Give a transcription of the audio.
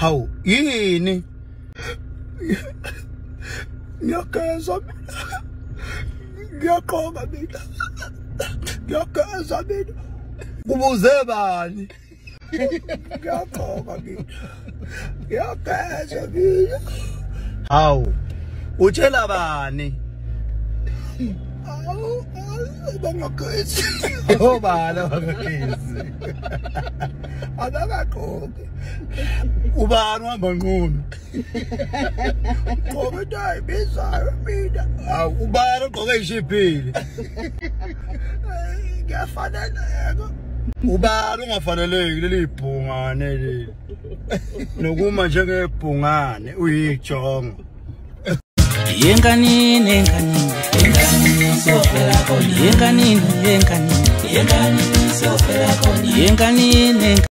How yini ngiyakeza mina ngiyaqoka mina ngiyakeza mina kubuze bani ngiyaqoka mina ngiyakeza mina hawu utshela bani bangagezi obala bangagezi abakaqoki ubani uhamba ngqondo qobe dayi bizayo mina ubani ogqoke ishiphile ngiyafaneleka ubani ungafaneleki leli bhungane leli nokuma njengebhungane uyijongo yenkanini sofela khona yenkanini